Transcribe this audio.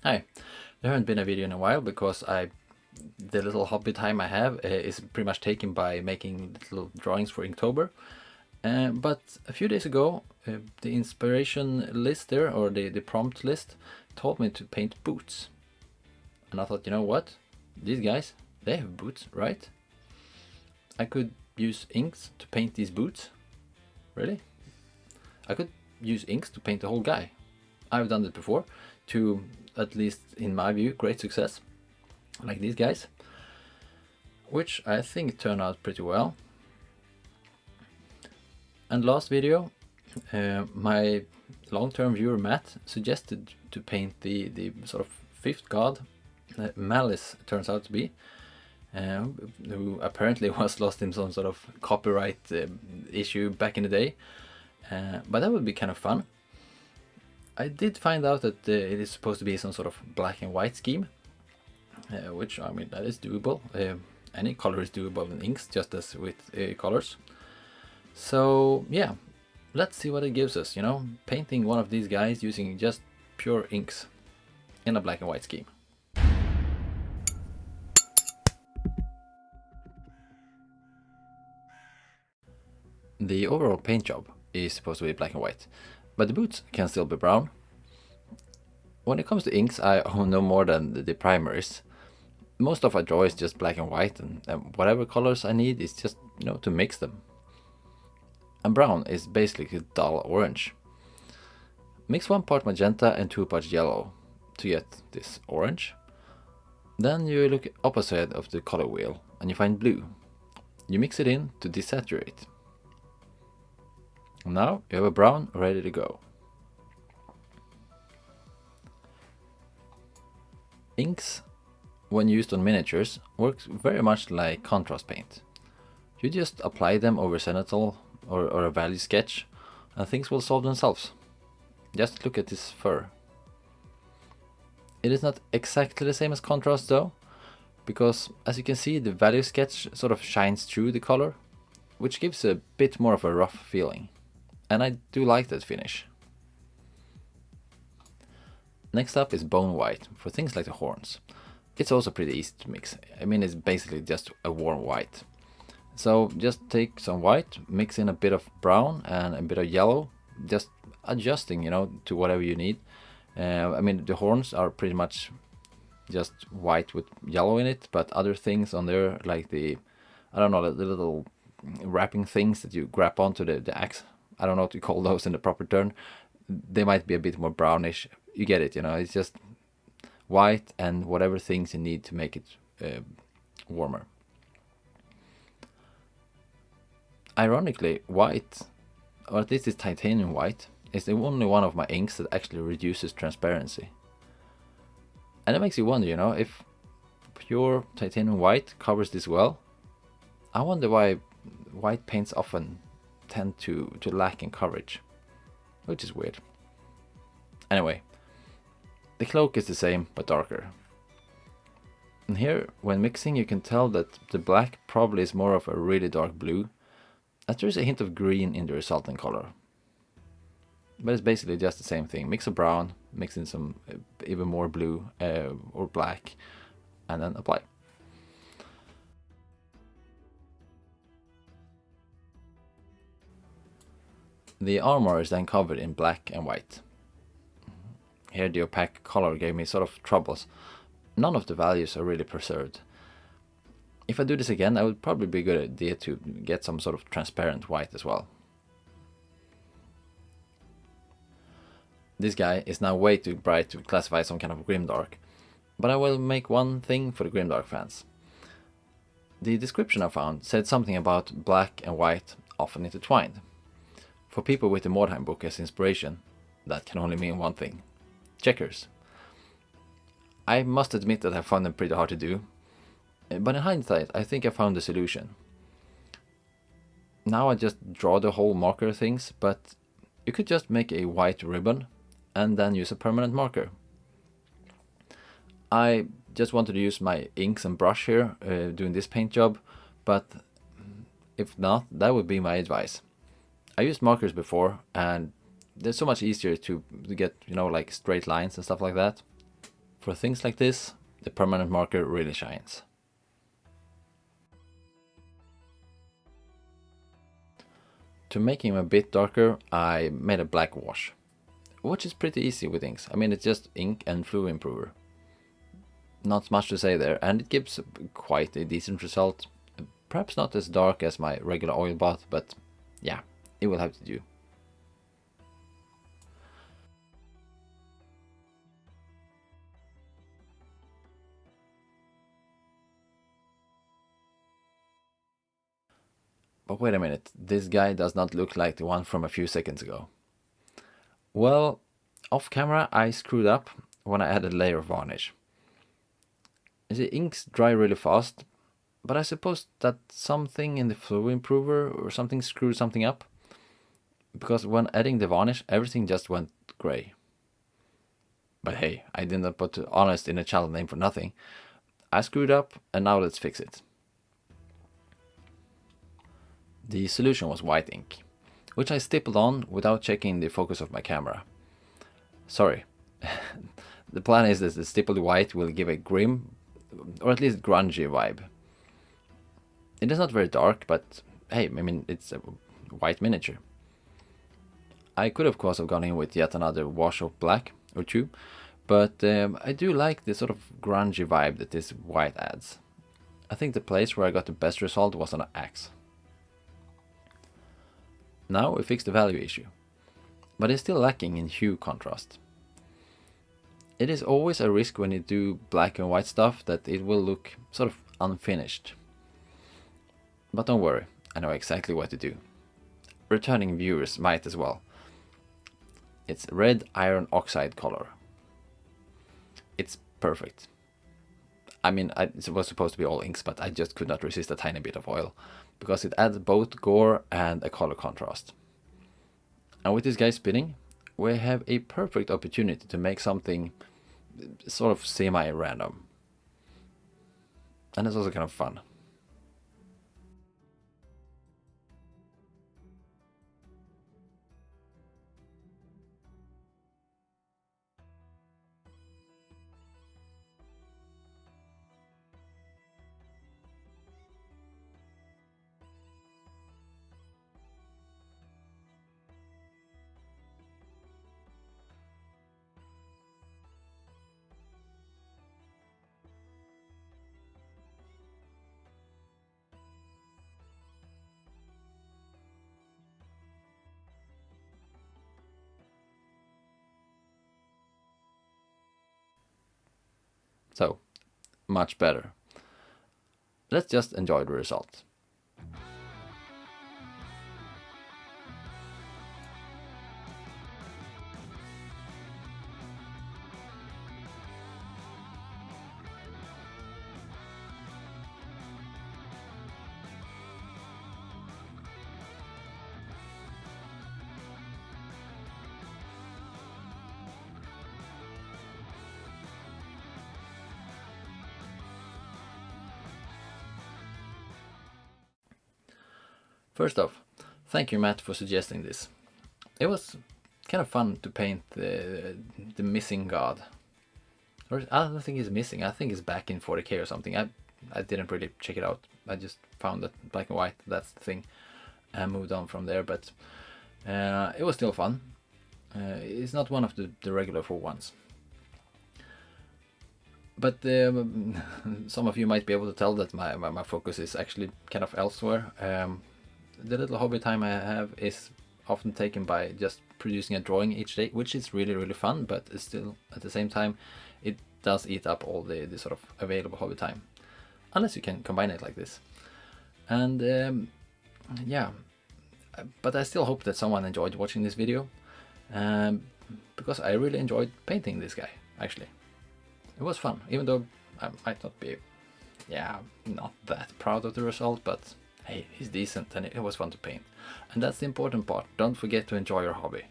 Hi, there haven't been a video in a while because the little hobby time I have is pretty much taken by making little drawings for Inktober. But a few days ago, the inspiration list there, or the prompt list, told me to paint boots. And I thought, you know what? These guys, they have boots, right? I could use inks to paint these boots. Really? I could use inks to paint the whole guy. I've done it before to, at least in my view, great success, like these guys, which I think turned out pretty well. And last video, my long-term viewer Matt suggested to paint the sort of fifth god, Malice turns out to be, who apparently was lost in some sort of copyright issue back in the day, but that would be kind of fun. I did find out that it is supposed to be some sort of black and white scheme, which, I mean, that is doable. Any color is doable in inks, just as with colors. So yeah, let's see what it gives us, painting one of these guys using just pure inks in a black and white scheme. The overall paint job is supposed to be black and white, but the boots can still be brown. When it comes to inks, I own no more than the primaries. Most of I draw is just black and white, and whatever colors I need is just, to mix them. And brown is basically dull orange. Mix 1 part magenta and 2 parts yellow to get this orange. Then you look opposite of the color wheel and you find blue. You mix it in to desaturate. Now you have a brown ready to go. Inks, when used on miniatures, works very much like contrast paint. You just apply them over zenithal or a value sketch and things will solve themselves. Just look at this fur. It is not exactly the same as contrast though, because as you can see, the value sketch sort of shines through the color, which gives a bit more of a rough feeling. And I do like that finish. Next up is bone white for things like the horns. It's also pretty easy to mix. I mean, it's basically just a warm white. So just take some white, mix in a bit of brown and a bit of yellow, just adjusting, to whatever you need. I mean, the horns are pretty much just white with yellow in it, but other things on there, like the little wrapping things that you grab onto the axe, I don't know what you call those in the proper term, they might be a bit more brownish. You get it, it's just white and whatever things you need to make it warmer. Ironically, white, or at least this titanium white, is the only one of my inks that actually reduces transparency. And it makes you wonder, if pure titanium white covers this well, I wonder why white paints often tend to lack in coverage, which is weird. Anyway, the cloak is the same but darker. And here, when mixing, you can tell that the black probably is more of a really dark blue, as there is a hint of green in the resulting color. But it's basically just the same thing. Mix a brown, mix in some even more blue or black, and then apply. The armor is then covered in black and white. Here the opaque color gave me sort of troubles. None of the values are really preserved. If I do this again, it would probably be a good idea to get some sort of transparent white as well. This guy is now way too bright to classify as some kind of grimdark, but I will make one thing for the grimdark fans. The description I found said something about black and white often intertwined. For people with the Mordheim book as inspiration, that can only mean one thing: checkers. I must admit that I found them pretty hard to do, but in hindsight I think I found the solution. Now I just draw the whole marker things, but you could just make a white ribbon and then use a permanent marker. I just wanted to use my inks and brush here doing this paint job, but if not, that would be my advice. I used markers before and they're so much easier to get, like straight lines and stuff like that. For things like this, the permanent marker really shines. To make him a bit darker, I made a black wash, which is pretty easy with inks. I mean, it's just ink and fluid improver. Not much to say there, and it gives quite a decent result. Perhaps not as dark as my regular oil bath, but yeah, it will have to do. But wait a minute, this guy does not look like the one from a few seconds ago. Well, off camera I screwed up when I added a layer of varnish. The inks dry really fast, but I suppose that something in the fluid improver or something screwed something up, because when adding the varnish everything just went grey. But hey, I didn't put honest in a channel name for nothing. I screwed up and now let's fix it. The solution was white ink, which I stippled on without checking the focus of my camera. Sorry. The plan is that the stippled white will give a grim, or at least grungy vibe. It is not very dark, but hey, I mean, it's a white miniature. I could of course have gone in with yet another wash of black or two, but I do like the sort of grungy vibe that this white adds. I think the place where I got the best result was on an axe. Now we fix the value issue, but it's still lacking in hue contrast. It is always a risk when you do black and white stuff that it will look sort of unfinished. But don't worry, I know exactly what to do. Returning viewers might as well. It's red iron oxide color. It's perfect. I mean, it was supposed to be all inks, but I just could not resist a tiny bit of oil, because it adds both gore and a color contrast. And with this guy spinning, we have a perfect opportunity to make something sort of semi-random. And it's also kind of fun. So, much better. Let's just enjoy the result. First off, thank you Matt for suggesting this. It was kind of fun to paint the missing god. Or I don't think he's missing, I think he's back in 40k or something. I didn't really check it out. I just found that black and white, that's the thing, and moved on from there, but it was still fun. It's not one of the regular 4-1s. But some of you might be able to tell that my focus is actually kind of elsewhere. The little hobby time I have is often taken by just producing a drawing each day, which is really fun, but it's still at the same time it does eat up all the sort of available hobby time, unless you can combine it like this. And yeah, but I still hope that someone enjoyed watching this video, because I really enjoyed painting this guy. Actually, it was fun, even though I might not be not that proud of the result, but hey, he's decent and it was fun to paint. And that's the important part. Don't forget to enjoy your hobby.